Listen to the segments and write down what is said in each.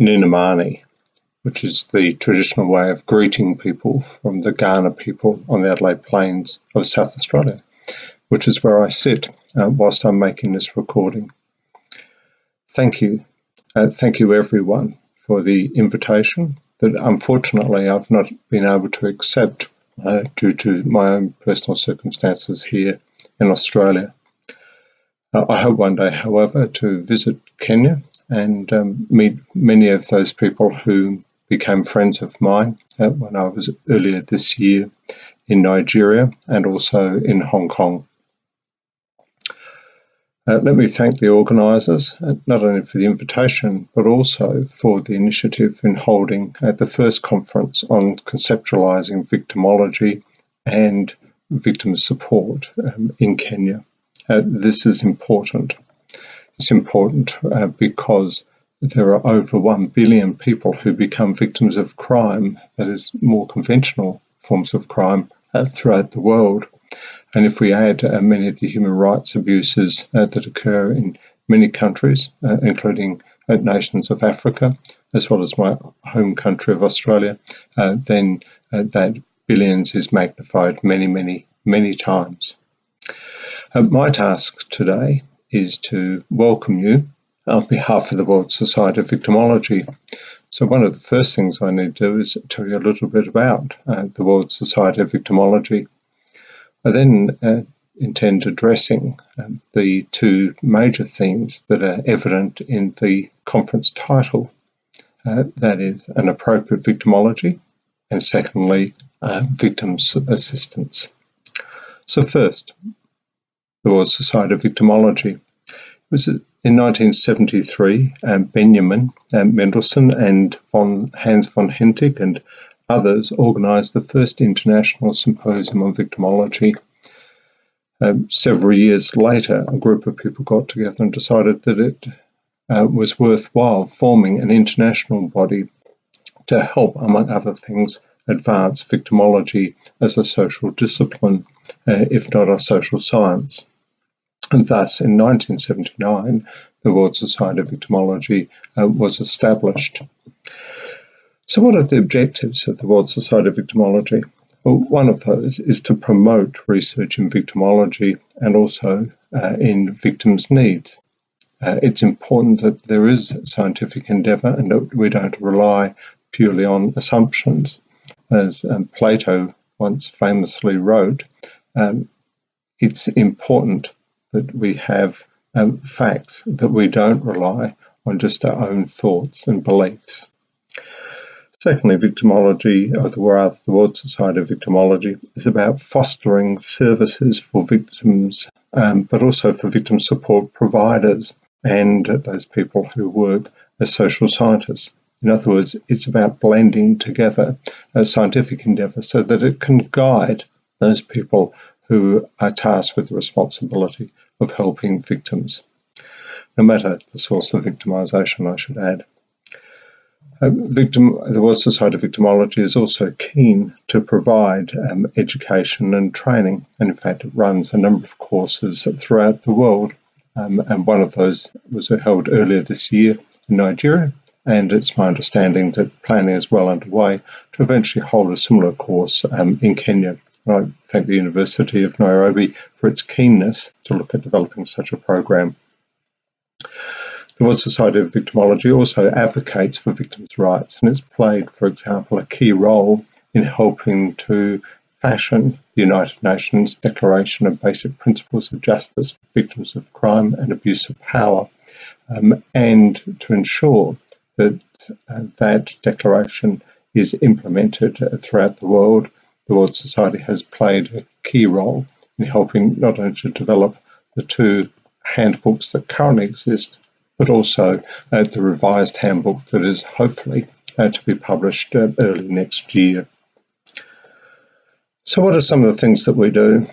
Ninamani, which is the traditional way of greeting people from the Kaurna people on the Adelaide Plains of South Australia, which is where I sit whilst I'm making this recording. Thank you. Thank you everyone for the invitation that unfortunately I've not been able to accept due to my own personal circumstances here in Australia. I hope one day, however, to visit Kenya and meet many of those people who became friends of mine when I was earlier this year in Nigeria and also in Hong Kong. Let me thank the organisers, not only for the invitation, but also for the initiative in holding the first conference on conceptualising victimology and victim support in Kenya. This is important. It's important because there are over 1 billion people who become victims of crime, that is, more conventional forms of crime, throughout the world. And if we add many of the human rights abuses that occur in many countries, including nations of Africa, as well as my home country of Australia, then that billions is magnified many times. My task today is to welcome you on behalf of the World Society of Victimology. So one of the first things I need to do is tell you a little bit about the World Society of Victimology. I then intend addressing the two major themes that are evident in the conference title, that is, an appropriate victimology, and secondly, victims' assistance. So first, the World Society of Victimology. It was in 1973, Benjamin Mendelssohn and Hans von Hentig and others organised the first international symposium on victimology. Several years later, a group of people got together and decided that it was worthwhile forming an international body to help, among other things, advance victimology as a social discipline, if not a social science. And thus, in 1979, the World Society of Victimology was established. So what are the objectives of the World Society of Victimology? Well, one of those is to promote research in victimology and also in victims' needs. It's important that there is scientific endeavour and that we don't rely purely on assumptions. As Plato once famously wrote, it's important that we have facts, that we don't rely on just our own thoughts and beliefs. Secondly, victimology, or the World Society of Victimology, is about fostering services for victims, but also for victim support providers and those people who work as social scientists. In other words, it's about blending together a scientific endeavour so that it can guide those people who are tasked with the responsibility of helping victims, no matter the source of victimisation, I should add. The World Society of Victimology is also keen to provide education and training, and in fact it runs a number of courses throughout the world, and one of those was held earlier this year in Nigeria, and it's my understanding that planning is well underway to eventually hold a similar course in Kenya. I thank the University of Nairobi for its keenness to look at developing such a program. The World Society of Victimology also advocates for victims' rights, and it's played, for example, a key role in helping to fashion the United Nations Declaration of Basic Principles of Justice for Victims of Crime and Abuse of Power, and to ensure that that declaration is implemented throughout the world. The World Society has played a key role in helping not only to develop the two handbooks that currently exist, but also the revised handbook that is hopefully to be published early next year. So what are some of the things that we do?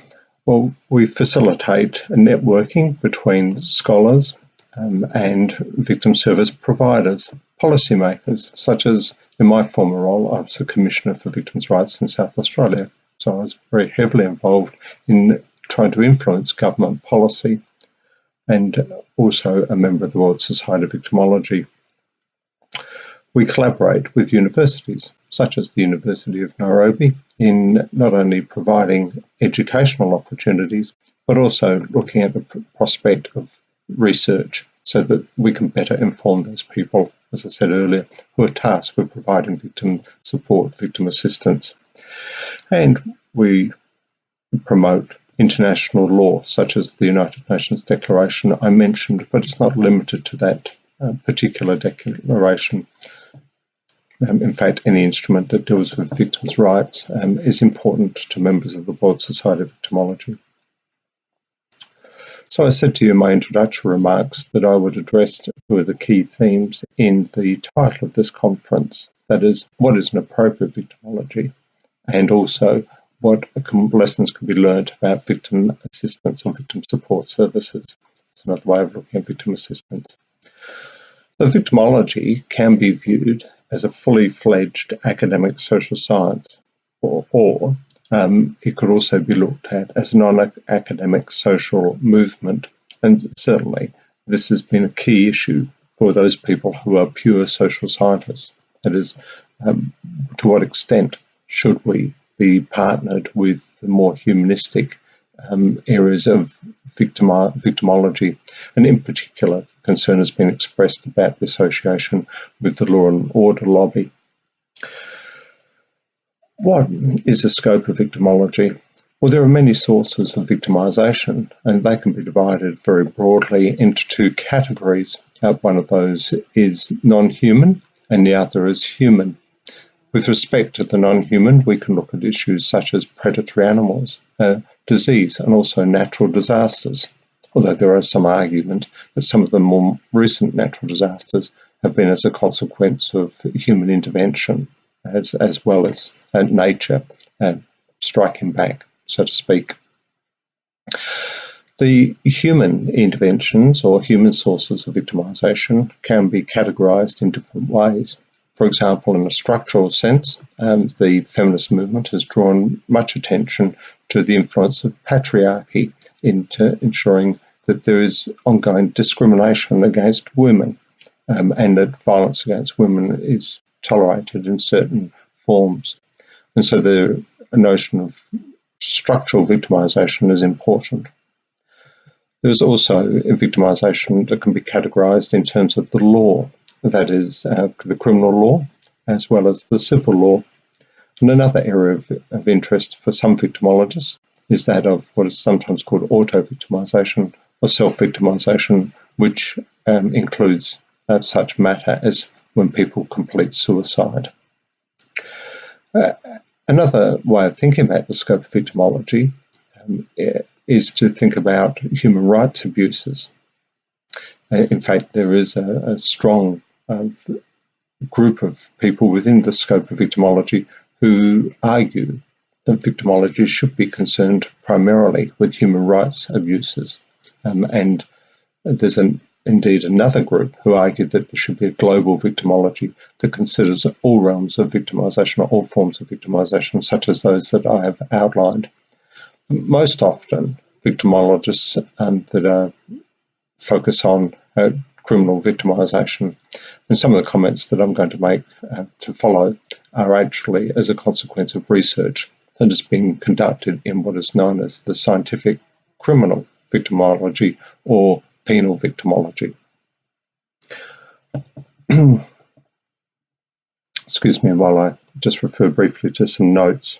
Well, we facilitate networking between scholars and victim service providers, policymakers, such as in my former role, I was the Commissioner for Victims' Rights in South Australia, so I was very heavily involved in trying to influence government policy, and also a member of the World Society of Victimology. We collaborate with universities, such as the University of Nairobi, in not only providing educational opportunities, but also looking at the prospect of research so that we can better inform those people, as I said earlier, who are tasked with providing victim support, victim assistance. And we promote international law, such as the United Nations Declaration I mentioned, but it's not limited to that particular declaration. In fact, any instrument that deals with victims' rights is important to members of the World Society of Victimology. So I said to you in my introductory remarks that I would address two of the key themes in the title of this conference. That is, what is an appropriate victimology, and also what lessons can be learned about victim assistance or victim support services. It's another way of looking at victim assistance. The victimology can be viewed as a fully fledged academic social science, or it could also be looked at as a non-academic social movement. And certainly this has been a key issue for those people who are pure social scientists. That is, to what extent should we be partnered with the more humanistic areas of victimology, and in particular concern has been expressed about the association with the law and order lobby. What is the scope of victimology? Well, there are many sources of victimisation, and they can be divided very broadly into two categories. One of those is non-human, and the other is human. With respect to the non-human, we can look at issues such as predatory animals, disease, and also natural disasters, although there is some argument that some of the more recent natural disasters have been as a consequence of human intervention, as well as nature striking back, so to speak. The human interventions or human sources of victimisation can be categorised in different ways. For example, in a structural sense, the feminist movement has drawn much attention to the influence of patriarchy into ensuring that there is ongoing discrimination against women, and that violence against women is tolerated in certain forms. And so the notion of structural victimisation is important. There's also a victimisation that can be categorised in terms of the law, that is the criminal law as well as the civil law. And another area of interest for some victimologists is that of what is sometimes called auto-victimisation or self-victimisation, which includes such matter as when people complete suicide. Another way of thinking about the scope of victimology is to think about human rights abuses. In fact, there is a strong group of people within the scope of victimology who argue that victimology should be concerned primarily with human rights abuses. And there's indeed another group who argue that there should be a global victimology that considers all realms of victimisation or all forms of victimisation, such as those that I have outlined. Most often, victimologists that focus on criminal victimisation, and some of the comments that I'm going to make to follow are actually as a consequence of research that has been conducted in what is known as the scientific criminal victimology or penal victimology. Excuse me while I just refer briefly to some notes.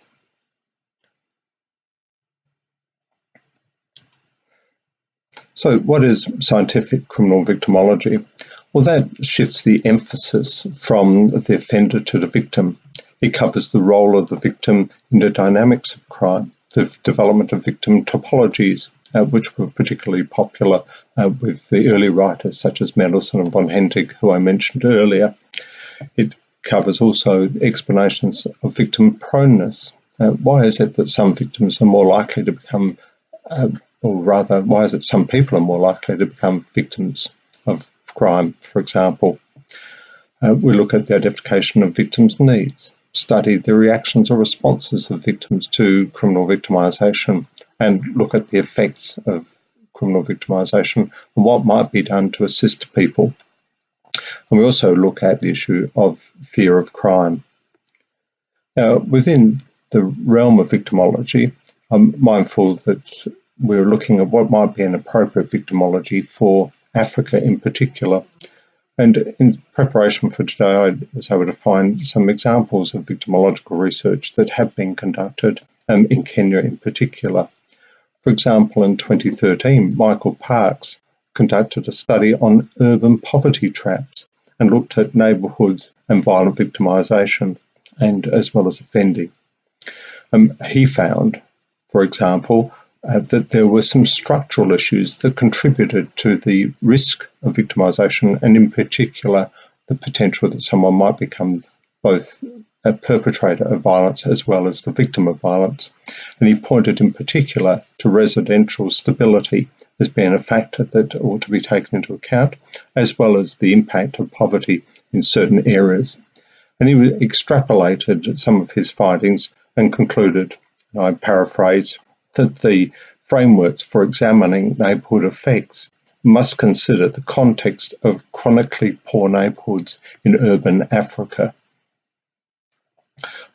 So what is scientific criminal victimology? Well, that shifts the emphasis from the offender to the victim. It covers the role of the victim in the dynamics of crime, the development of victim topologies, which were particularly popular with the early writers such as Mendelssohn and von Hentig, who I mentioned earlier. It covers also explanations of victim proneness. Why is it that some victims are more likely to become or rather, why is it some people are more likely to become victims of crime, for example? We look at the identification of victims' needs, study the reactions or responses of victims to criminal victimisation, and look at the effects of criminal victimisation and what might be done to assist people. And we also look at the issue of fear of crime. Now, within the realm of victimology, I'm mindful that we're looking at what might be an appropriate victimology for Africa in particular. And in preparation for today, I was able to find some examples of victimological research that have been conducted in Kenya in particular. For example, in 2013, Michael Parks conducted a study on urban poverty traps and looked at neighbourhoods and violent victimisation, and as well as offending. He found, for example, that there were some structural issues that contributed to the risk of victimisation, and in particular the potential that someone might become both a perpetrator of violence as well as the victim of violence. And he pointed in particular to residential stability as being a factor that ought to be taken into account, as well as the impact of poverty in certain areas. And he extrapolated some of his findings and concluded, and I paraphrase, that the frameworks for examining neighbourhood effects must consider the context of chronically poor neighbourhoods in urban Africa.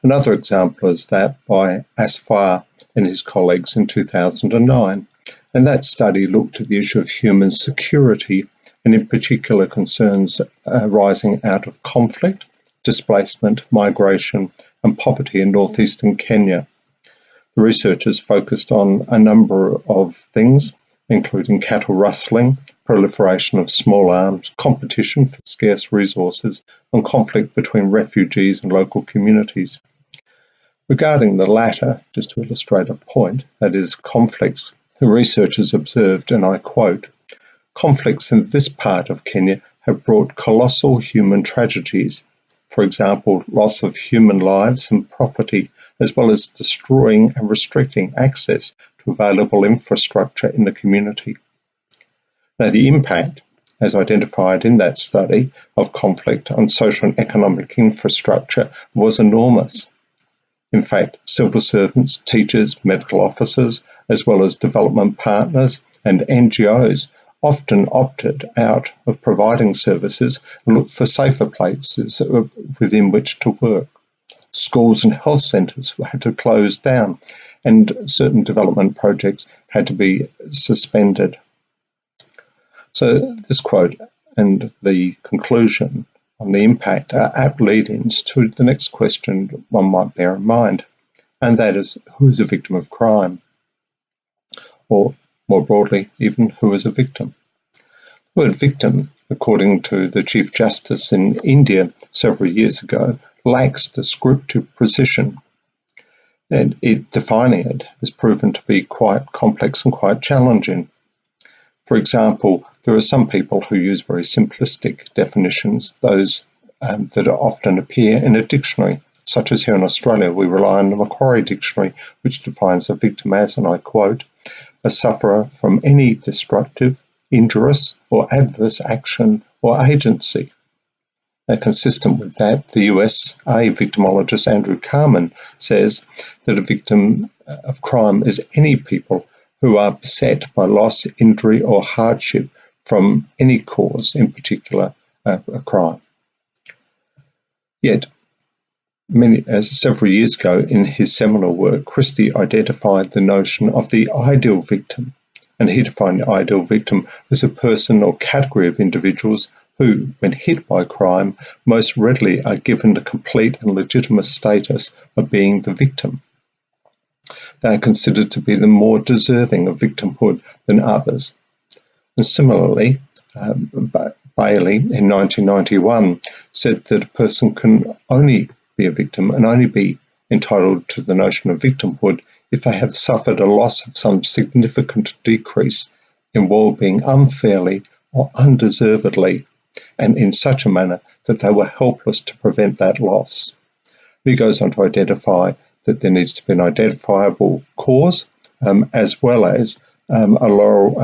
Another example is that by Asfar and his colleagues in 2009, and that study looked at the issue of human security, and in particular concerns arising out of conflict, displacement, migration and poverty in northeastern Kenya. The researchers focused on a number of things, including cattle rustling, proliferation of small arms, competition for scarce resources, and conflict between refugees and local communities. Regarding the latter, just to illustrate a point, that is conflicts, the researchers observed, and I quote, "Conflicts in this part of Kenya have brought colossal human tragedies, for example, loss of human lives and property, as well as destroying and restricting access to available infrastructure in the community." Now, the impact, as identified in that study, of conflict on social and economic infrastructure was enormous. In fact, civil servants, teachers, medical officers, as well as development partners and NGOs often opted out of providing services and looked for safer places within which to work. Schools and health centres had to close down, and certain development projects had to be suspended. So this quote and the conclusion on the impact are apt lead-ins to the next question one might bear in mind, and that is, who is a victim of crime? Or more broadly, even who is a victim? The word victim, according to the Chief Justice in India several years ago, lacks descriptive precision, and defining it has proven to be quite complex and quite challenging. For example, there are some people who use very simplistic definitions, those that often appear in a dictionary, such as here in Australia we rely on the Macquarie Dictionary, which defines a victim as, and I quote, "a sufferer from any destructive, injurious or adverse action or agency." Now, consistent with that, the USA victimologist Andrew Carmen says that a victim of crime is any people who are beset by loss, injury or hardship from any cause, in particular a crime. Yet, several years ago in his seminal work, Christie identified the notion of the ideal victim, and he defined the ideal victim as a person or category of individuals who, when hit by crime, most readily are given the complete and legitimate status of being the victim. They are considered to be the more deserving of victimhood than others. And similarly, Bailey in 1991 said that a person can only be a victim and only be entitled to the notion of victimhood if they have suffered a loss of some significant decrease in well-being unfairly or undeservedly, and in such a manner that they were helpless to prevent that loss. He goes on to identify that there needs to be an identifiable cause, as well as a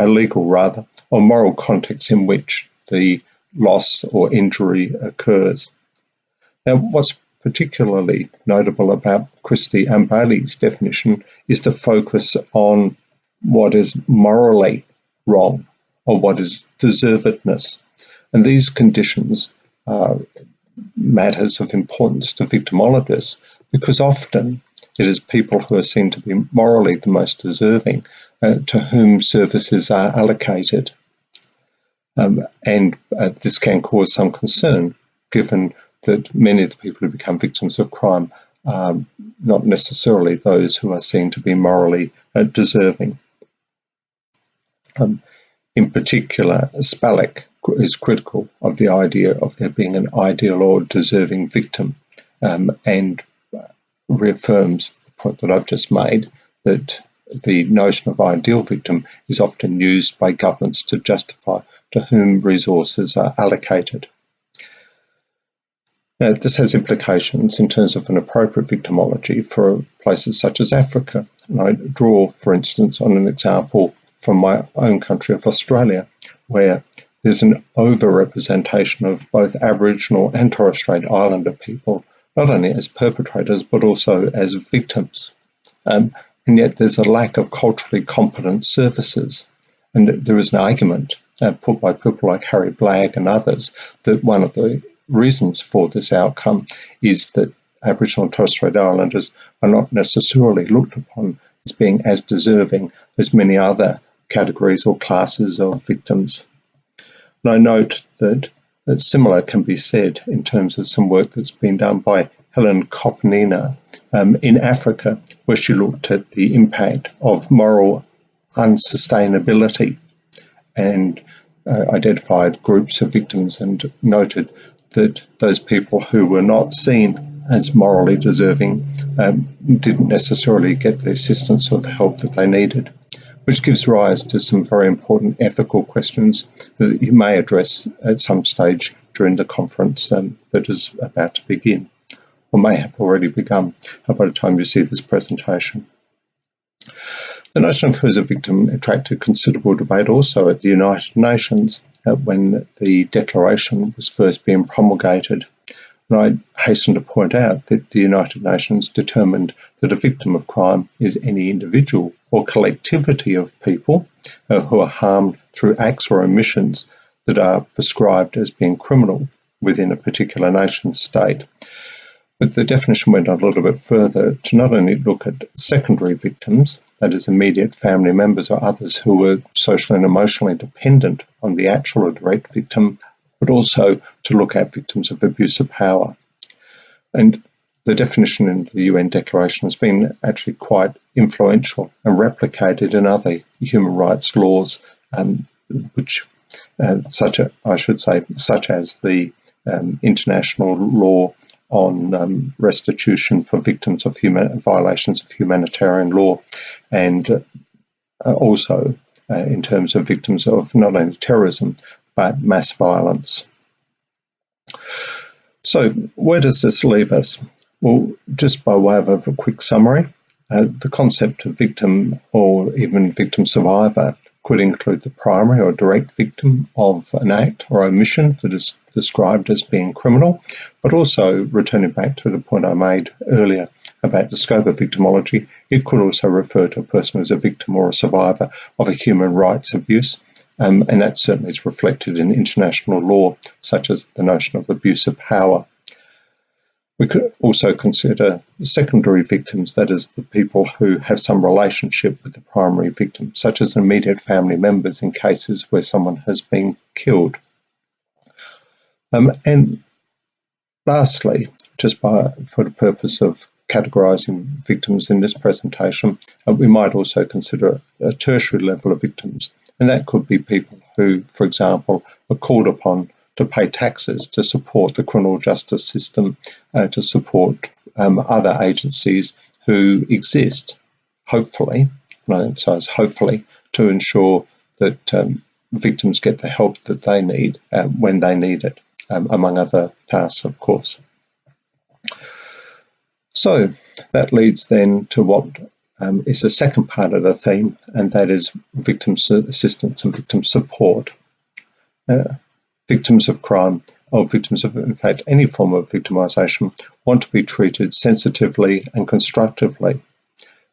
legal or moral context in which the loss or injury occurs. Now, what's particularly notable about Christie and Bailey's definition is the focus on what is morally wrong or what is deservedness. And these conditions matters of importance to victimologists, because often it is people who are seen to be morally the most deserving to whom services are allocated. And this can cause some concern, given that many of the people who become victims of crime are not necessarily those who are seen to be morally deserving. In particular, Spalek is critical of the idea of there being an ideal or deserving victim, and reaffirms the point that I've just made, that the notion of ideal victim is often used by governments to justify to whom resources are allocated. Now, this has implications in terms of an appropriate victimology for places such as Africa. And I draw, for instance, on an example from my own country of Australia, where there's an over-representation of both Aboriginal and Torres Strait Islander people, not only as perpetrators, but also as victims. And yet there's a lack of culturally competent services. And there is an argument put by people like Harry Blagg and others that one of the reasons for this outcome is that Aboriginal and Torres Strait Islanders are not necessarily looked upon as being as deserving as many other categories or classes of victims. And I note that similar can be said in terms of some work that's been done by Helen Kopnina in Africa, where she looked at the impact of moral unsustainability and identified groups of victims and noted that those people who were not seen as morally deserving didn't necessarily get the assistance or the help that they needed, which gives rise to some very important ethical questions that you may address at some stage during the conference that is about to begin, or may have already begun by the time you see this presentation. The notion of who is a victim attracted considerable debate also at the United Nations when the declaration was first being promulgated. And I hasten to point out that the United Nations determined that a victim of crime is any individual or collectivity of people who are harmed through acts or omissions that are prescribed as being criminal within a particular nation state. But the definition went on a little bit further to not only look at secondary victims, that is immediate family members or others who were socially and emotionally dependent on the actual or direct victim, but also to look at victims of abuse of power. And the definition in the UN Declaration has been actually quite influential and replicated in other human rights laws, such as the international law on restitution for victims of violations of humanitarian law, and also in terms of victims of not only terrorism but mass violence. So where does this leave us? Well, just by way of a quick summary, the concept of victim or even victim survivor could include the primary or direct victim of an act or omission that is described as being criminal, but also, returning back to the point I made earlier about the scope of victimology, it could also refer to a person who is a victim or a survivor of a human rights abuse, and that certainly is reflected in international law, such as the notion of abuse of power. We could also consider secondary victims, that is, the people who have some relationship with the primary victim, such as immediate family members in cases where someone has been killed. And lastly, just for the purpose of categorising victims in this presentation, we might also consider a tertiary level of victims, and that could be people who, for example, are called upon to pay taxes to support the criminal justice system, to support other agencies who exist, hopefully, and I emphasise hopefully, to ensure that victims get the help that they need when they need it, among other tasks, of course. So that leads then to what is the second part of the theme, and that is victim assistance and victim support. Victims of crime, or victims of, in fact, any form of victimisation, want to be treated sensitively and constructively.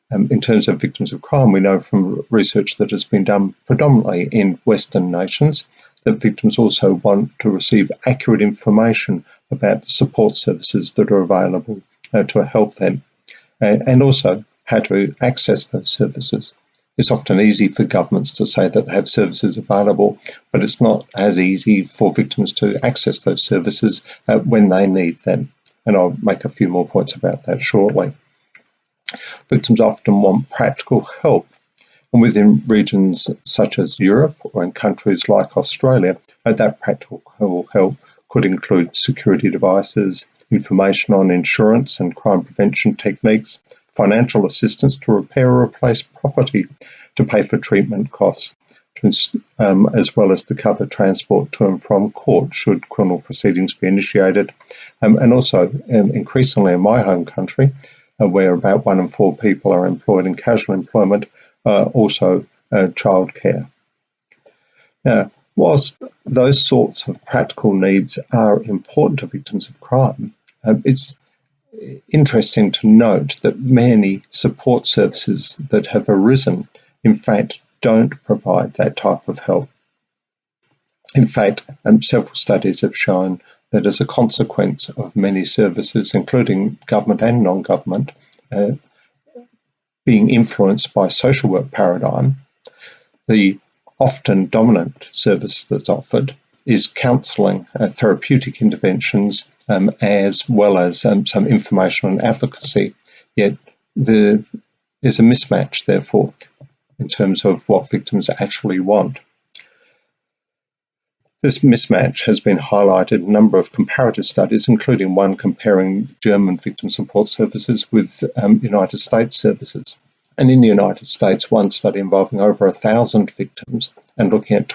In terms of victims of crime, we know from research that has been done predominantly in Western nations that victims also want to receive accurate information about the support services that are available to help them, and also how to access those services. It's often easy for governments to say that they have services available, but it's not as easy for victims to access those services when they need them. And I'll make a few more points about that shortly. Victims often want practical help, and within regions such as Europe or in countries like Australia, that practical help could include security devices, information on insurance and crime prevention techniques, financial assistance to repair or replace property, to pay for treatment costs, as well as to cover transport to and from court should criminal proceedings be initiated, and also increasingly in my home country, where about 1 in 4 people are employed in casual employment, also childcare. Now, whilst those sorts of practical needs are important to victims of crime, it's interesting to note that many support services that have arisen, in fact, don't provide that type of help. In fact, several studies have shown that as a consequence of many services, including government and non-government, being influenced by social work paradigm, the often dominant service that's offered is counselling, therapeutic interventions, as well as some information and advocacy. Yet there is a mismatch, therefore, in terms of what victims actually want. This mismatch has been highlighted in a number of comparative studies, including one comparing German victim support services with United States services. And in the United States, one study involving over 1,000 victims and looking at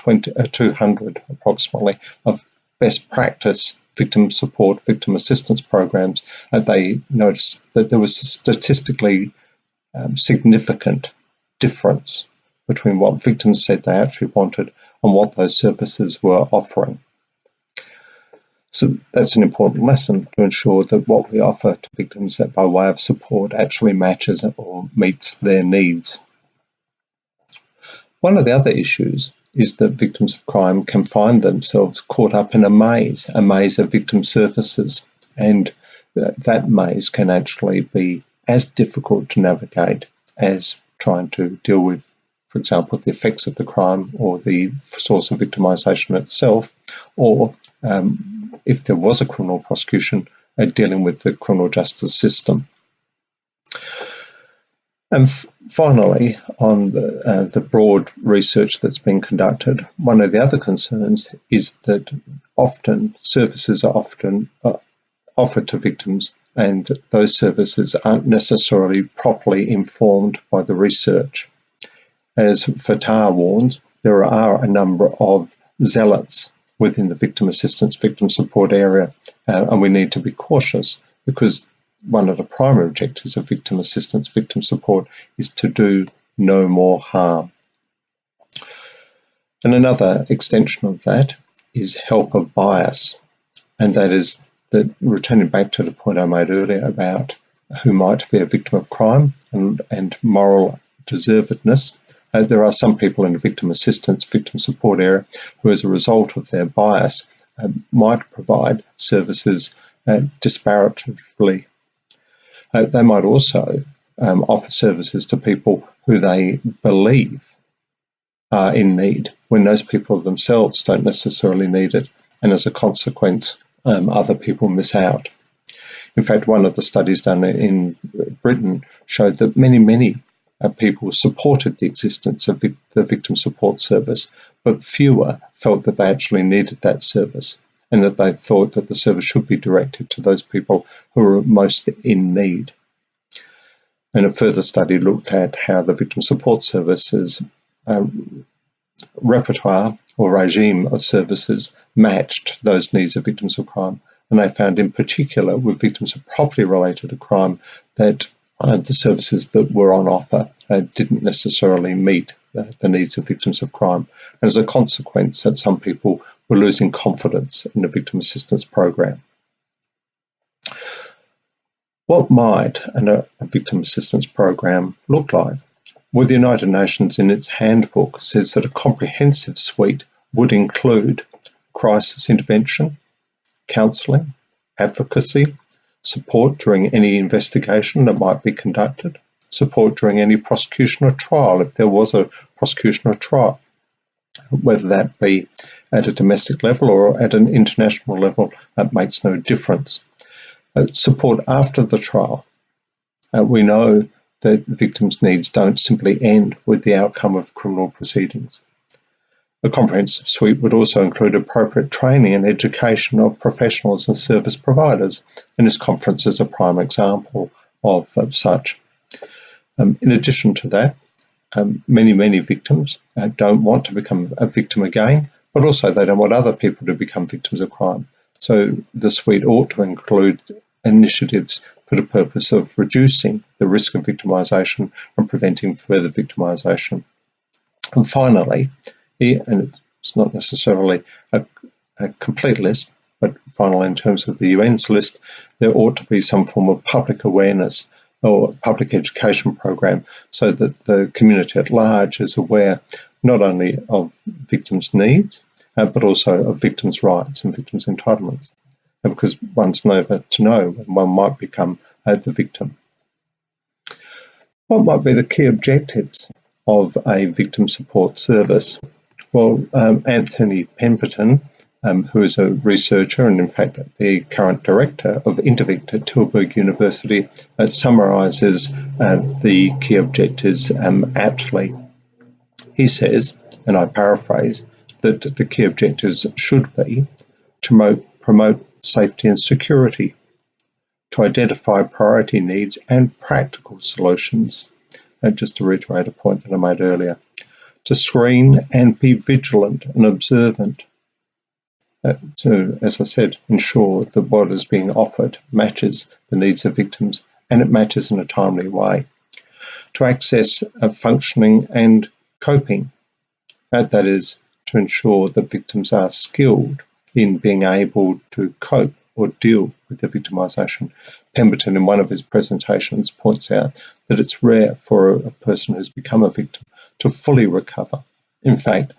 200 approximately of best practice victim support, victim assistance programs, they noticed that there was a statistically significant difference between what victims said they actually wanted and what those services were offering. So that's an important lesson to ensure that what we offer to victims that by way of support actually matches or meets their needs. One of the other issues is that victims of crime can find themselves caught up in a maze of victim services, and that maze can actually be as difficult to navigate as trying to deal with, for example, the effects of the crime or the source of victimisation itself, or if there was a criminal prosecution, dealing with the criminal justice system. And finally, on the broad research that's been conducted, one of the other concerns is that often services are offered to victims, and those services aren't necessarily properly informed by the research. As Fatah warns, there are a number of zealots within the victim assistance, victim support area, and we need to be cautious, because one of the primary objectives of victim assistance, victim support is to do no more harm. And another extension of that is help of bias, and that is that, returning back to the point I made earlier about who might be a victim of crime and moral deservedness, there are some people in the victim assistance, victim support area who, as a result of their bias, might provide services disparatively. They might also offer services to people who they believe are in need, when those people themselves don't necessarily need it, and as a consequence, other people miss out. In fact, one of the studies done in Britain showed that many people supported the existence of the victim support service, but fewer felt that they actually needed that service, and that they thought that the service should be directed to those people who are most in need. And a further study looked at how the victim support services repertoire or regime of services matched those needs of victims of crime. And they found, in particular, with victims of property related to crime, that the services that were on offer didn't necessarily meet the needs of victims of crime. And as a consequence, that some people were losing confidence in the victim assistance program. What might a victim assistance program look like? Well, the United Nations, in its handbook, says that a comprehensive suite would include crisis intervention, counselling, advocacy, support during any investigation that might be conducted, support during any prosecution or trial if there was a prosecution or trial, whether that be at a domestic level or at an international level, that makes no difference. Support after the trial. We know that victims' needs don't simply end with the outcome of criminal proceedings. A comprehensive suite would also include appropriate training and education of professionals and service providers, and this conference is a prime example of such. In addition to that, many victims don't want to become a victim again, but also they don't want other people to become victims of crime. So the suite ought to include initiatives for the purpose of reducing the risk of victimisation and preventing further victimisation. And finally, and it's not necessarily a complete list, but finally in terms of the UN's list, there ought to be some form of public awareness or public education program so that the community at large is aware not only of victims' needs, but also of victims' rights and victims' entitlements. Because one's never to know when one might become the victim. What might be the key objectives of a victim support service? Well, Anthony Pemberton, who is a researcher and in fact the current director of Intervict at Tilburg University, summarises the key objectives aptly. He says, and I paraphrase, that the key objectives should be to promote safety and security, to identify priority needs and practical solutions, and just to reiterate a point that I made earlier, to screen and be vigilant and observant, to, as I said, ensure that what is being offered matches the needs of victims and it matches in a timely way, to access functioning and coping, that is, to ensure that victims are skilled in being able to cope or deal with the victimisation. Pemberton, in one of his presentations, points out that it's rare for a person who's become a victim to fully recover. In fact,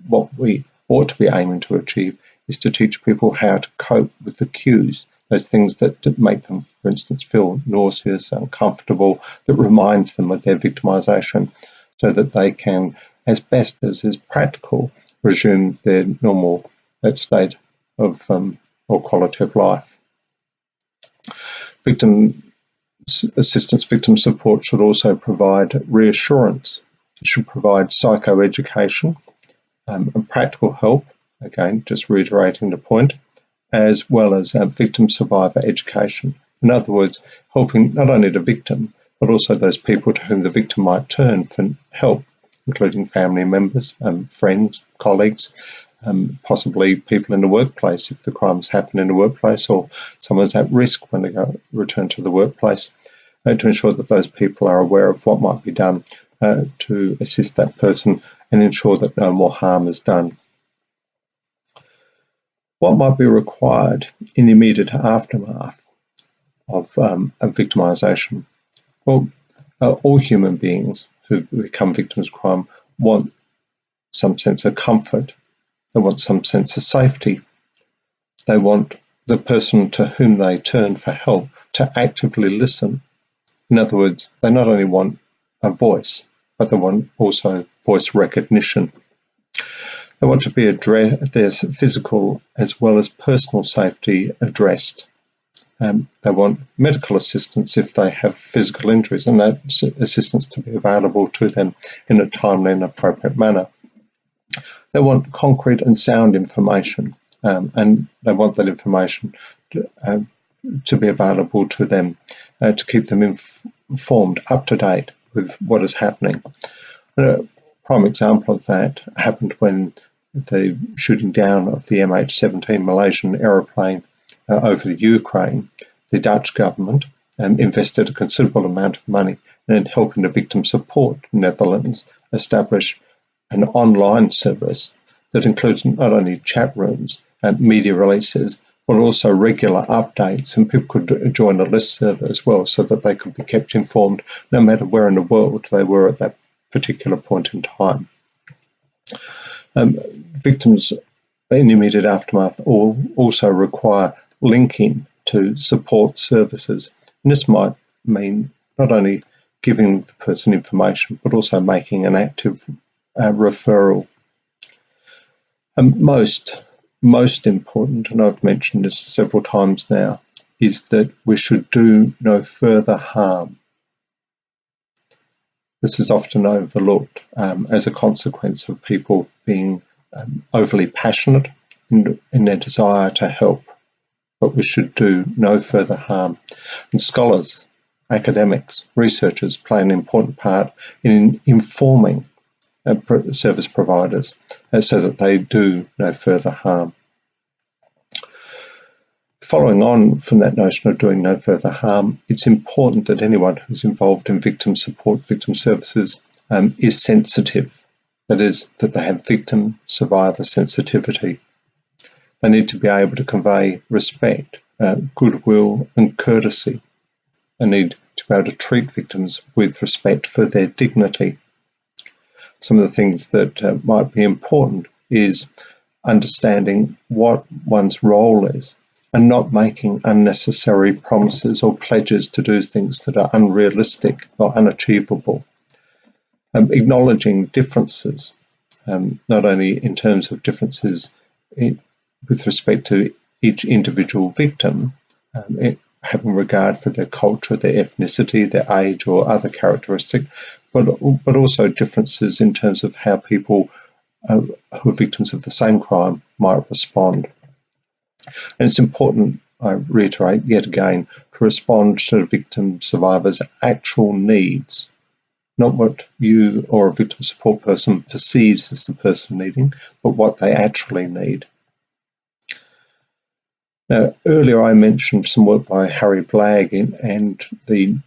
what we ought to be aiming to achieve is to teach people how to cope with the cues, those things that make them, for instance, feel nauseous, uncomfortable, that remind them of their victimisation, so that they can, as best as is practical, resume their normal state of or quality of life. Victim assistance, victim support should also provide reassurance. It should provide psychoeducation and practical help, again, just reiterating the point, as well as victim survivor education. In other words, helping not only the victim, but also those people to whom the victim might turn for help, including family members, friends, colleagues, possibly people in the workplace if the crimes happen in the workplace or someone's at risk when they return to the workplace, to ensure that those people are aware of what might be done to assist that person and ensure that no more harm is done. What might be required in the immediate aftermath of victimisation? Well, all human beings who become victims of crime want some sense of comfort. They want some sense of safety. They want the person to whom they turn for help to actively listen. In other words, they not only want a voice, but they want also voice recognition. They want to be their physical as well as personal safety addressed. They want medical assistance if they have physical injuries, and that assistance to be available to them in a timely and appropriate manner. They want concrete and sound information, and they want that information to be available to them, to keep them informed, up to date with what is happening. A prime example of that happened when the shooting down of the MH17 Malaysian aeroplane over the Ukraine. The Dutch government invested a considerable amount of money in helping the Victim Support Netherlands establish an online service that includes not only chat rooms and media releases, but also regular updates, and people could join a listserv as well so that they could be kept informed no matter where in the world they were at that particular point in time. Victims in immediate aftermath also require linking to support services. And this might mean not only giving the person information, but also making an active referral. And most important, and I've mentioned this several times now, is that we should do no further harm. This is often overlooked as a consequence of people being overly passionate in their desire to help, but we should do no further harm. And scholars, academics, researchers play an important part in informing service providers so that they do no further harm. Following on from that notion of doing no further harm, it's important that anyone who's involved in victim support, victim services, is sensitive. That is, that they have victim survivor sensitivity. They need to be able to convey respect, goodwill and courtesy. They need to be able to treat victims with respect for their dignity. Some of the things that might be important is understanding what one's role is and not making unnecessary promises or pledges to do things that are unrealistic or unachievable. Acknowledging differences, not only in terms of differences with respect to each individual victim, having regard for their culture, their ethnicity, their age or other characteristic, but also differences in terms of how people who are victims of the same crime might respond. And it's important, I reiterate yet again, to respond to the victim survivor's actual needs, not what you or a victim support person perceives as the person needing, but what they actually need. Now, earlier I mentioned some work by Harry Blagg and the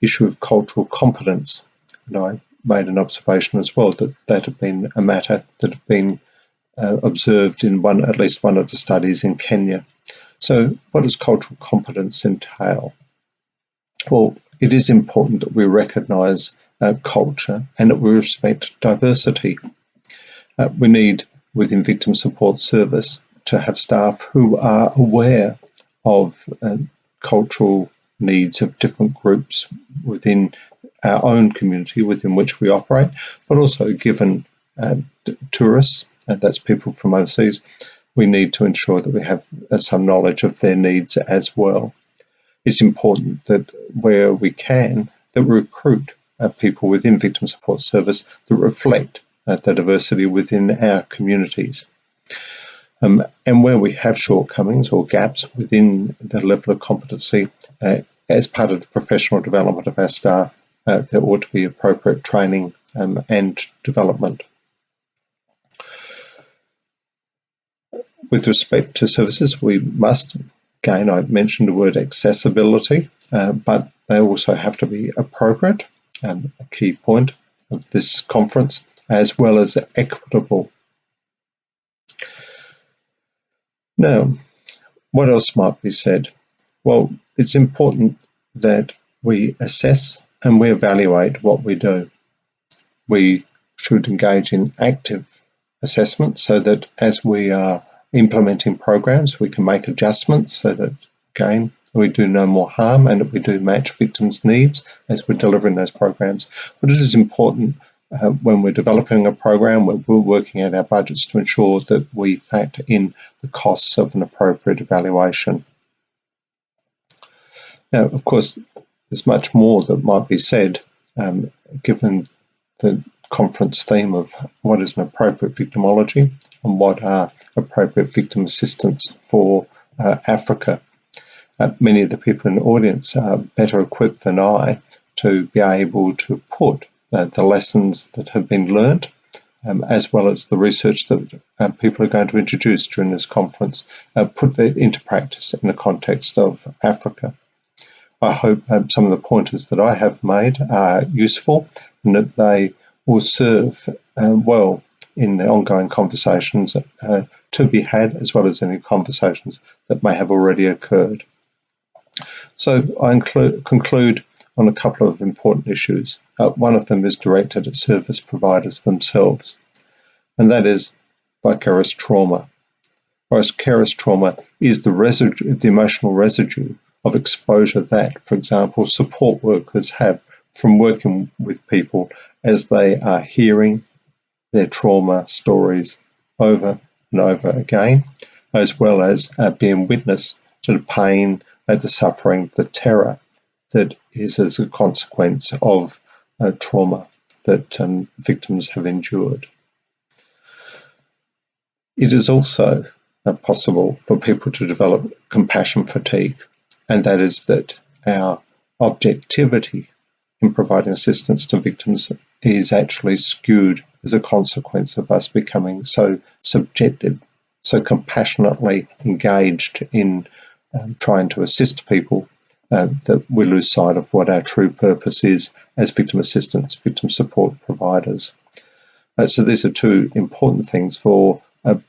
issue of cultural competence, and I made an observation as well that had been a matter that had been observed in at least one of the studies in Kenya. So what does cultural competence entail? Well, it is important that we recognise culture and that we respect diversity. We need, within victim support service, to have staff who are aware of cultural needs of different groups within our own community within which we operate, but also given tourists, that's people from overseas, we need to ensure that we have some knowledge of their needs as well. It's important that where we can, that we recruit people within victim support service that reflect the diversity within our communities. And where we have shortcomings or gaps within the level of competency, as part of the professional development of our staff, there ought to be appropriate training and development. With respect to services, we must, again, I mentioned the word accessibility, but they also have to be appropriate, a key point of this conference, as well as equitable. Now, what else might be said? Well, it's important that we assess and we evaluate what we do. We should engage in active assessment so that as we are implementing programs, we can make adjustments so that, again, we do no more harm and that we do match victims' needs as we're delivering those programs. But it is important when we're developing a program, we're working out our budgets to ensure that we factor in the costs of an appropriate evaluation. Now, of course, there's much more that might be said, given the conference theme of what is an appropriate victimology and what are appropriate victim assistance for Africa. Many of the people in the audience are better equipped than I to be able to put the lessons that have been learnt, as well as the research that people are going to introduce during this conference, put that into practice in the context of Africa. I hope some of the pointers that I have made are useful and that they will serve well in the ongoing conversations to be had, as well as any conversations that may have already occurred. So I conclude on a couple of important issues. One of them is directed at service providers themselves. and that is vicarious trauma. Vicarious trauma is the emotional residue of exposure that, for example, support workers have from working with people as they are hearing their trauma stories over and over again, as well as being witness to the pain, the suffering, the terror that is as a consequence of trauma that victims have endured. It is also possible for people to develop compassion fatigue, and that is that our objectivity in providing assistance to victims is actually skewed as a consequence of us becoming so subjective, so compassionately engaged in trying to assist people that we lose sight of what our true purpose is as victim assistance, victim support providers. So these are two important things for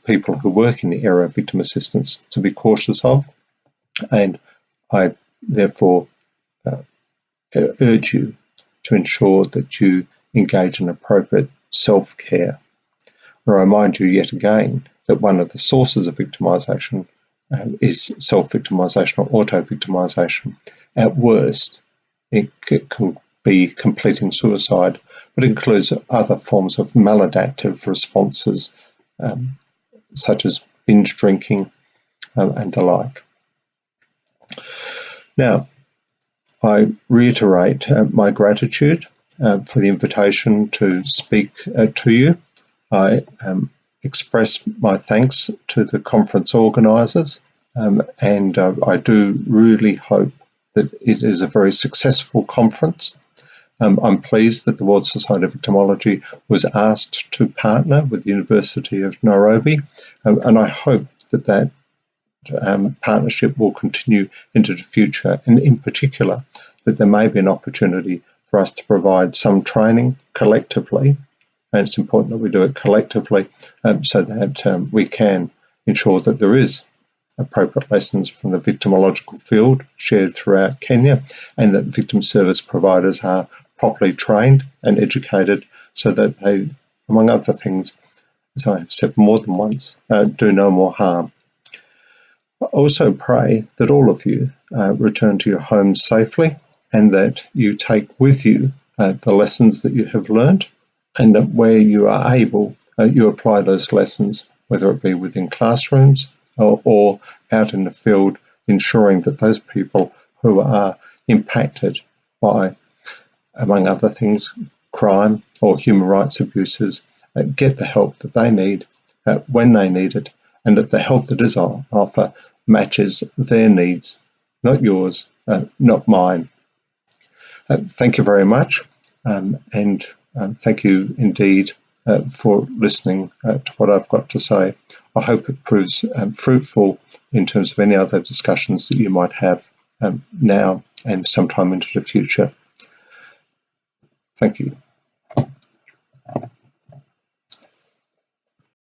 people who work in the area of victim assistance to be cautious of, and I therefore urge you to ensure that you engage in appropriate self-care. I remind you yet again that one of the sources of victimisation is self-victimisation or auto-victimisation. At worst, it can be completing suicide, but includes other forms of maladaptive responses, such as binge drinking and the like. Now, I reiterate my gratitude for the invitation to speak to you. I express my thanks to the conference organisers, and I do really hope that it is a very successful conference. I'm pleased that the World Society of Victimology was asked to partner with the University of Nairobi, and I hope that that partnership will continue into the future, and in particular that there may be an opportunity for us to provide some training collectively, and it's important that we do it collectively so that we can ensure that there is appropriate lessons from the victimological field shared throughout Kenya, and that victim service providers are properly trained and educated so that they, among other things, as I have said more than once, do no more harm. I also pray that all of you return to your homes safely, and that you take with you the lessons that you have learned, and that where you are able, you apply those lessons, whether it be within classrooms or out in the field, ensuring that those people who are impacted by, among other things, crime or human rights abuses, get the help that they need when they need it, and that the help that is on offer matches their needs, not yours, not mine. Thank you very much, and thank you indeed for listening to what I've got to say. I hope it proves fruitful in terms of any other discussions that you might have now and sometime into the future. Thank you.